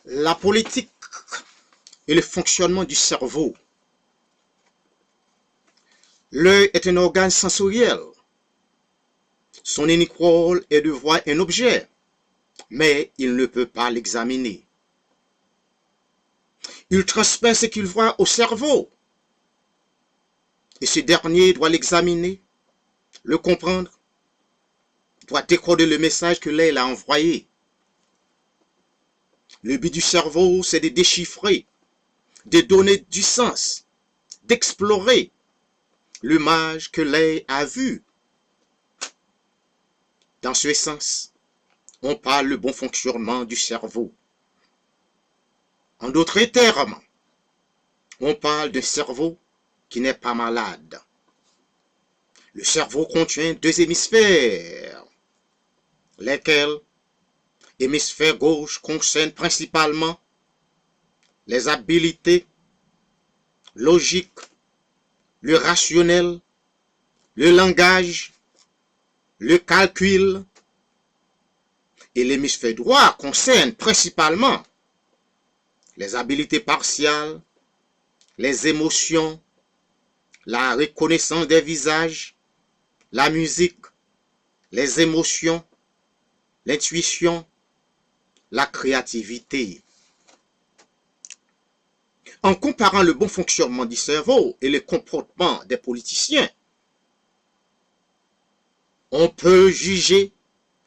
La politique et le fonctionnement du cerveau. L'œil est un organe sensoriel. Son unique rôle est de voir un objet, mais il ne peut pas l'examiner. Il transmet ce qu'il voit au cerveau, et ce dernier doit l'examiner, le comprendre, doit décoder le message que l'œil a envoyé. Le but du cerveau, c'est de déchiffrer, de donner du sens, d'explorer l'image que l'œil a vue. Dans ce sens, on parle du bon fonctionnement du cerveau. En d'autres termes, on parle d'un cerveau qui n'est pas malade. Le cerveau contient deux hémisphères, lesquels, hémisphère gauche, concerne principalement les habiletés logiques, le rationnel, le langage, le calcul, et l'hémisphère droit concerne principalement les habiletés partiales, les émotions, la reconnaissance des visages, la musique, les émotions, l'intuition, la créativité. En comparant le bon fonctionnement du cerveau et le comportement des politiciens, on peut juger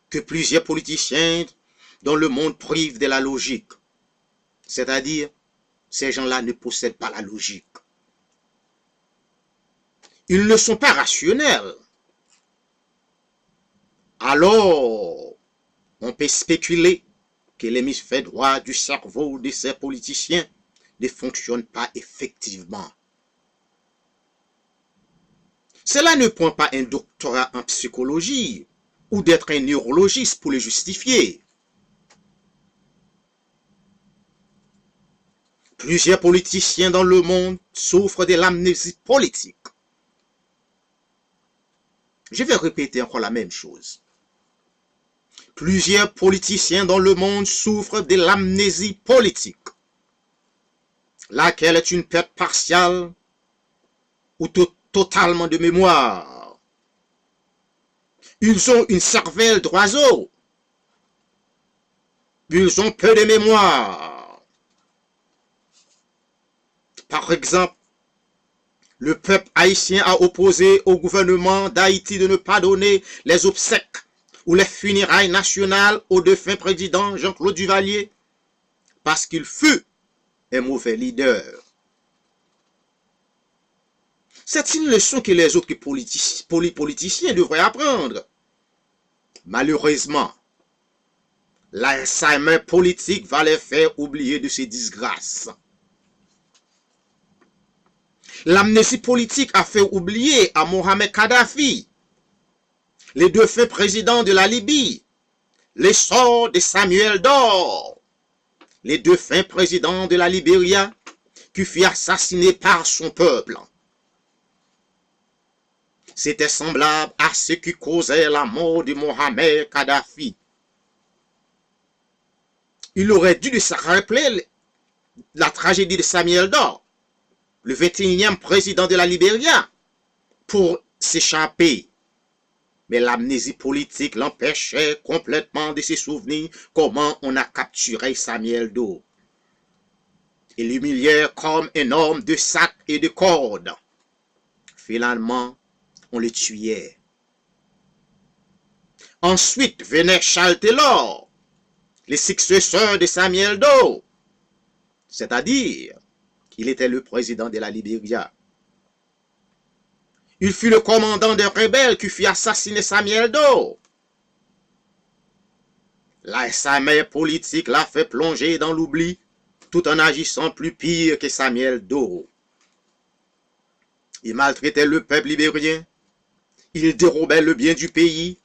que plusieurs politiciens dans le monde privent de la logique. C'est-à-dire, ces gens-là ne possèdent pas la logique. Ils ne sont pas rationnels. Alors, on peut spéculer que l'hémisphère droit du cerveau de ces politiciens ne fonctionne pas effectivement. Cela ne prend pas un doctorat en psychologie ou d'être un neurologiste pour le justifier. Plusieurs politiciens dans le monde souffrent de l'amnésie politique. Je vais répéter encore la même chose. Plusieurs politiciens dans le monde souffrent de l'amnésie politique, laquelle est une perte partielle ou totalement de mémoire. Ils ont une cervelle d'oiseau. Ils ont peu de mémoire. Par exemple, le peuple haïtien a opposé au gouvernement d'Haïti de ne pas donner les obsèques ou les funérailles nationales au défunt président Jean-Claude Duvalier parce qu'il fut un mauvais leader. C'est une leçon que les autres politiciens devraient apprendre. Malheureusement, l'Alzheimer politique va les faire oublier de ces disgrâces. L'amnésie politique a fait oublier à Mohamed Kadhafi, les défunts présidents de la Libye, les sorts de Samuel Doe, les défunts présidents de la Libéria, qui fut assassiné par son peuple. C'était semblable à ce qui causait la mort de Mohamed Kadhafi. Il aurait dû se rappeler la tragédie de Samuel Doe, le 21e président de la Libéria, pour s'échapper. Mais l'amnésie politique l'empêchait complètement de se souvenir comment on a capturé Samuel Doe. Et l'humilièrent comme un homme de sac et de cordes. Finalement, on le tuait. Ensuite venait Charles Taylor, le successeur de Samuel Doe, c'est-à-dire qu'il était le président de la Libéria. Il fut le commandant des rebelles qui fit assassiner Samuel Doe. L'Alzheimer politique l'a fait plonger dans l'oubli tout en agissant plus pire que Samuel Doe. Il maltraitait le peuple libérien, il dérobait le bien du pays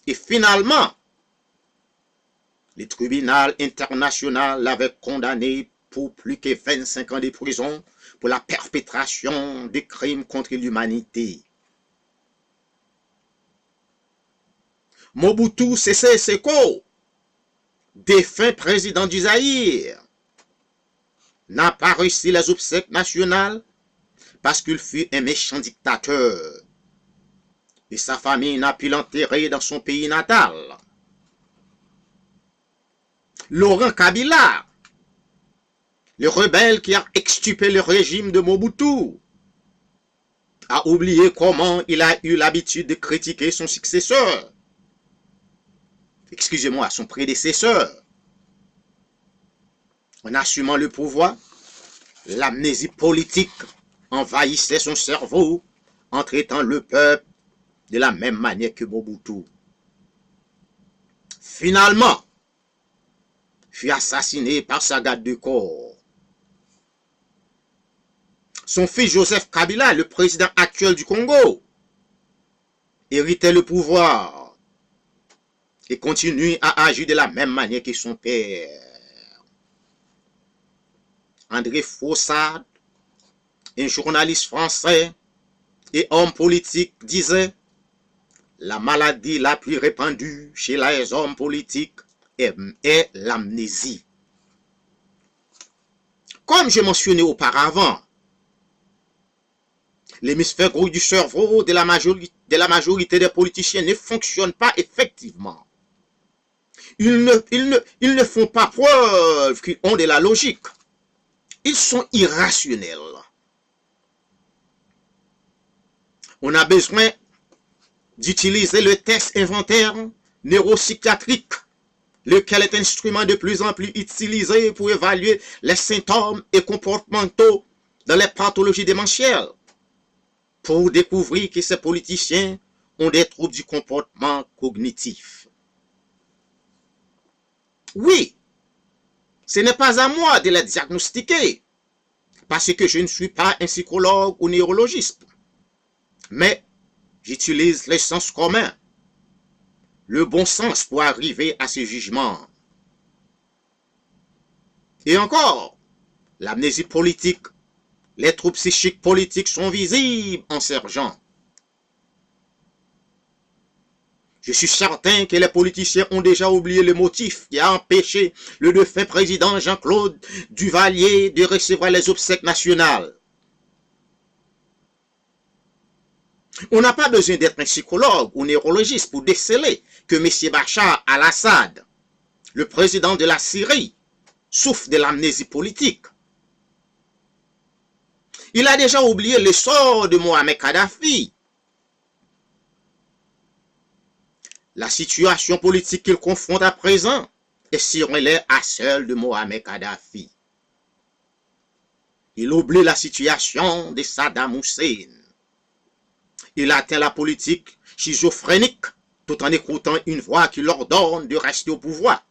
et finalement, le tribunal international l'avait condamné pour plus que 25 ans de prison pour la perpétration de crimes contre l'humanité. Mobutu Sese Seko, défunt président du Zaïre, n'a pas réussi les obsèques nationales parce qu'il fut un méchant dictateur et sa famille n'a pu l'enterrer dans son pays natal. Laurent Kabila, le rebelle qui a extirpé le régime de Mobutu, a oublié comment il a eu l'habitude de critiquer son successeur. Excusez-moi, son prédécesseur. En assumant le pouvoir, l'amnésie politique envahissait son cerveau en traitant le peuple de la même manière que Mobutu. Finalement, fut assassiné par sa garde du corps. Son fils Joseph Kabila, le président actuel du Congo, héritait le pouvoir et continue à agir de la même manière que son père. André Faussade, un journaliste français et homme politique, disait « La maladie la plus répandue chez les hommes politiques est l'amnésie. » Comme je mentionnais auparavant, l'hémisphère gauche du cerveau de la majorité des politiciens ne fonctionne pas effectivement. Ils ne font pas preuve qu'ils ont de la logique. Ils sont irrationnels. On a besoin d'utiliser le test inventaire neuropsychiatrique, lequel est un instrument de plus en plus utilisé pour évaluer les symptômes et comportementaux dans les pathologies démentielles, pour découvrir que ces politiciens ont des troubles du comportement cognitif. Oui, ce n'est pas à moi de les diagnostiquer, parce que je ne suis pas un psychologue ou neurologiste. Mais j'utilise le sens commun, le bon sens pour arriver à ce jugement. Et encore, l'amnésie politique, les troubles psychiques politiques sont visibles en sergent. Je suis certain que les politiciens ont déjà oublié le motif qui a empêché le défunt président Jean-Claude Duvalier de recevoir les obsèques nationales. On n'a pas besoin d'être un psychologue ou neurologiste pour déceler que M. Bachar al-Assad, le président de la Syrie, souffre de l'amnésie politique. Il a déjà oublié le sort de Mohamed Kadhafi. La situation politique qu'il confronte à présent est similaire à celle de Mohamed Kadhafi. Il oublie la situation de Saddam Hussein. Il atteint la politique schizophrénique tout en écoutant une voix qui leur ordonne de rester au pouvoir,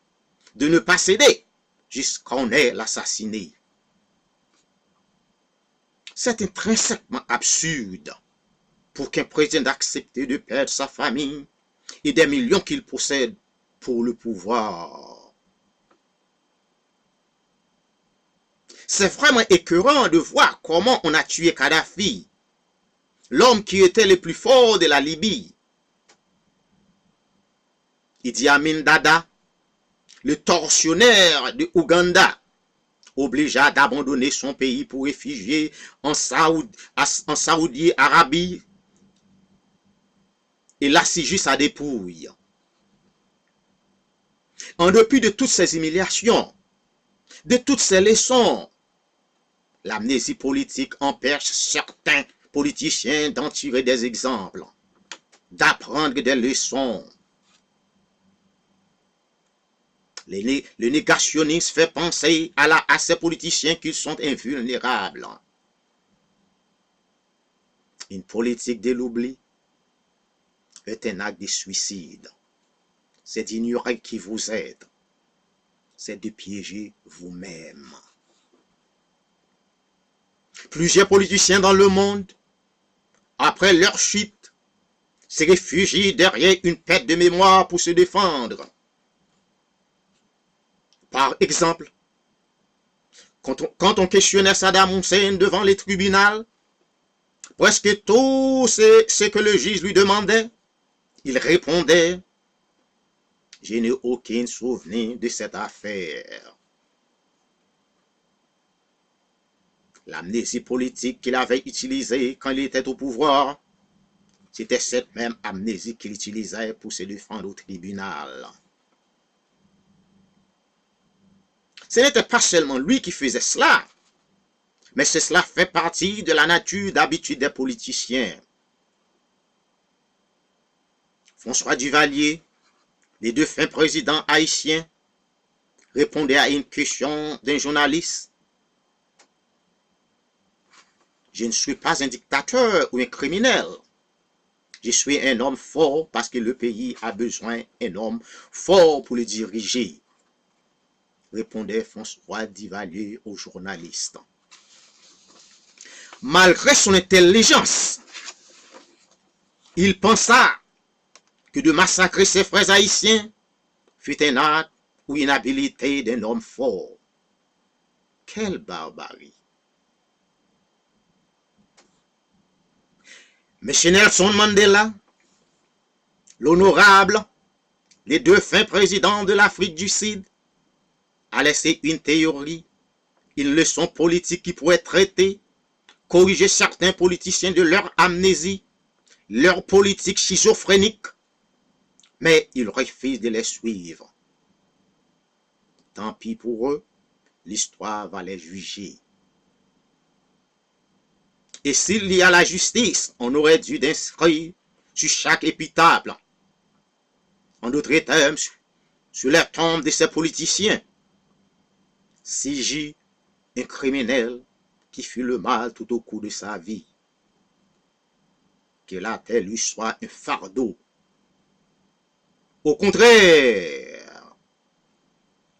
de ne pas céder jusqu'à en ait l'assassiné. C'est intrinsèquement absurde pour qu'un président accepte de perdre sa famille et des millions qu'il possède pour le pouvoir. C'est vraiment écœurant de voir comment on a tué Kadhafi, l'homme qui était le plus fort de la Libye. Idi Amin Dada, le tortionnaire de Ouganda, obligea d'abandonner son pays pour réfugier en Saoudi-Arabie et l'assiéger sa dépouille. En dépit de toutes ces humiliations, de toutes ces leçons, l'amnésie politique empêche certains politiciens d'en tirer des exemples, d'apprendre des leçons. Le négationnisme fait penser à ces politiciens qu'ils sont invulnérables. Une politique de l'oubli est un acte de suicide. C'est d'ignorer qui vous êtes. C'est de piéger vous-même. Plusieurs politiciens dans le monde, après leur chute, se réfugient derrière une perte de mémoire pour se défendre. Par exemple, quand on questionnait Saddam Hussein devant les tribunaux, presque tout ce que le juge lui demandait, il répondait Je n'ai aucun souvenir de cette affaire. L'amnésie politique qu'il avait utilisée quand il était au pouvoir, c'était cette même amnésie qu'il utilisait pour se défendre au tribunal. Ce n'était pas seulement lui qui faisait cela, mais cela fait partie de la nature d'habitude des politiciens. François Duvalier, les défunts présidents haïtiens, répondait à une question d'un journaliste. Je ne suis pas un dictateur ou un criminel. Je suis un homme fort parce que le pays a besoin d'un homme fort pour le diriger, répondait François Duvalier au journaliste. Malgré son intelligence, il pensa que de massacrer ses frères haïtiens fut un acte ou une habileté d'un homme fort. Quelle barbarie! M. Nelson Mandela, l'honorable, les défunts présidents de l'Afrique du Sud, a laissé une théorie, une leçon politique qui pourrait traiter, corriger certains politiciens de leur amnésie, leur politique schizophrénique, mais ils refusent de les suivre. Tant pis pour eux, l'histoire va les juger. Et s'il y a la justice, on aurait dû inscrire sur chaque épitaphe, en d'autres termes, sur la tombe de ces politiciens, Sigi, un criminel qui fit le mal tout au cours de sa vie. Que la terre lui soit un fardeau. Au contraire,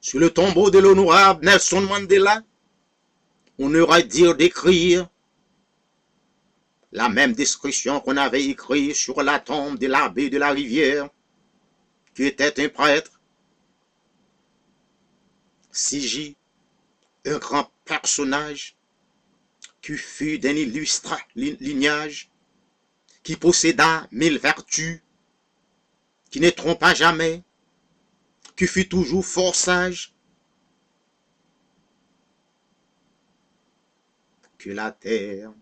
sur le tombeau de l'honorable Nelson Mandela, on aurait dû d'écrire la même description qu'on avait écrite sur la tombe de l'abbé de la Rivière, qui était un prêtre. Sigi, un grand personnage, qui fut d'un illustre lignage, qui posséda 1000 vertus, qui ne trompa jamais, qui fut toujours fort sage. Que la terre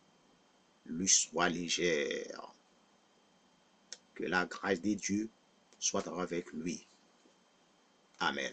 lui soit légère, que la grâce de Dieu soit avec lui. Amen.